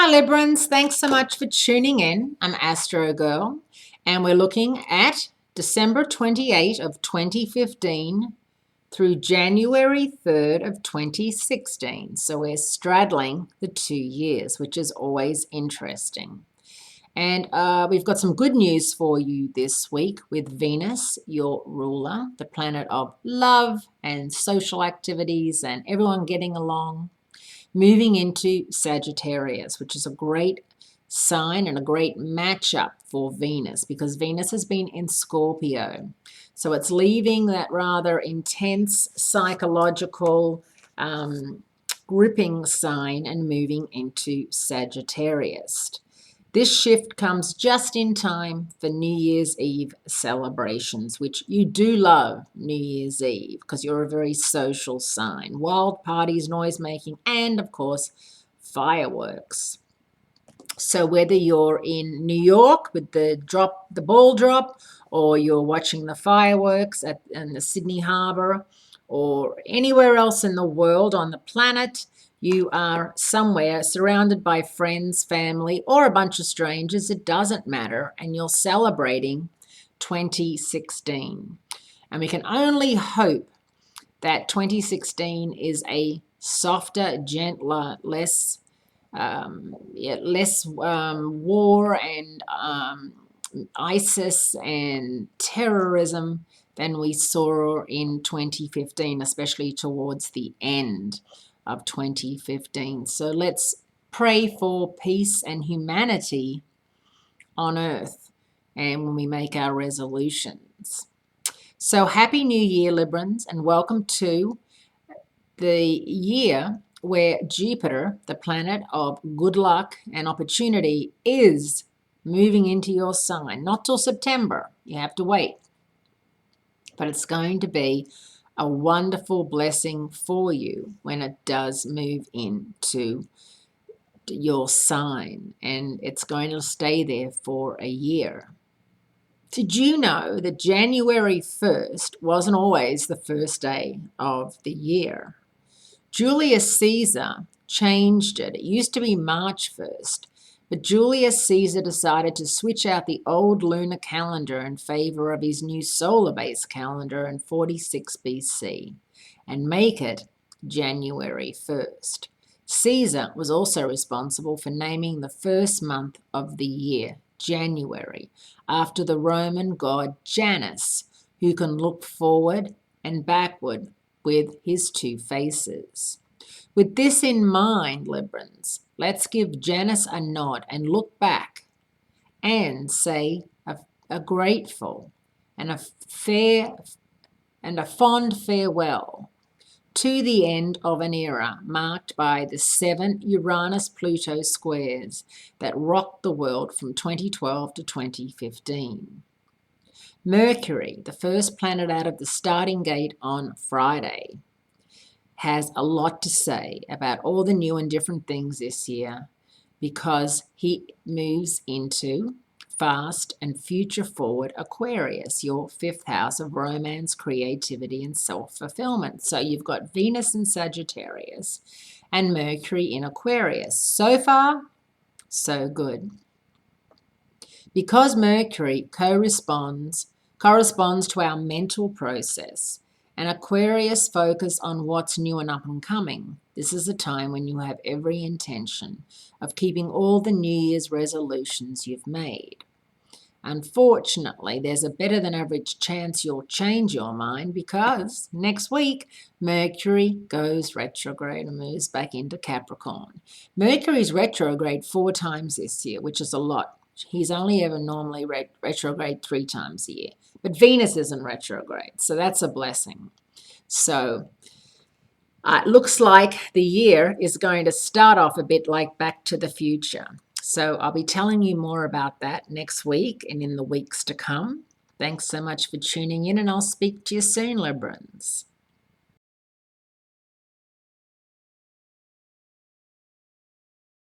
Hi Librans, thanks so much for tuning in. I'm Astrogirl and we're looking at December 28 of 2015 through January 3rd of 2016. So we're straddling the 2 years, which is always interesting. And we've got some good news for you this week with Venus, your ruler, the planet of love and social activities and everyone getting along, moving into Sagittarius, which is a great sign and a great matchup for Venus because Venus has been in Scorpio. So it's leaving that rather intense psychological gripping sign and moving into Sagittarius. This shift comes just in time for New Year's Eve celebrations, which you do love New Year's Eve because you're a very social sign. Wild parties, noise making, and of course, fireworks. So whether you're in New York with the ball drop, or you're watching the fireworks in the Sydney Harbour, or anywhere else in the world on the planet, you are somewhere surrounded by friends, family, or a bunch of strangers, it doesn't matter, and you're celebrating 2016. And we can only hope that 2016 is a softer, gentler, less war and ISIS and terrorism than we saw in 2015, especially towards the end of 2015. So let's pray for peace and humanity on earth and when we make our resolutions. So happy New Year, Librans, and welcome to the year where Jupiter, the planet of good luck and opportunity, is moving into your sign. Not till September, you have to wait. But it's going to be a wonderful blessing for you when it does move into your sign, and it's going to stay there for a year. Did you know that January 1st wasn't always the first day of the year? Julius Caesar changed it. It used to be March 1st, but Julius Caesar decided to switch out the old lunar calendar in favor of his new solar-based calendar in 46 BC and make it January 1st. Caesar was also responsible for naming the first month of the year, January, after the Roman god Janus, who can look forward and backward with his two faces. With this in mind, Librans, let's give Janus a nod and look back and say a grateful and a fond farewell to the end of an era marked by the 7 Uranus-Pluto squares that rocked the world from 2012 to 2015. Mercury, the first planet out of the starting gate on Friday, has a lot to say about all the new and different things this year because he moves into fast and future-forward Aquarius, your 5th house of romance, creativity, and self-fulfillment. So you've got Venus in Sagittarius and Mercury in Aquarius. So far, so good. Because Mercury corresponds to our mental process, and Aquarius focus on what's new and up and coming, this is a time when you have every intention of keeping all the New Year's resolutions you've made. Unfortunately, there's a better than average chance you'll change your mind because next week Mercury goes retrograde and moves back into Capricorn. Mercury's retrograde 4 times this year, which is a lot. He's only ever normally retrograde 3 times a year. But Venus isn't retrograde, so that's a blessing. So it looks like the year is going to start off a bit like Back to the Future. So I'll be telling you more about that next week and in the weeks to come. Thanks so much for tuning in, and I'll speak to you soon, Librans.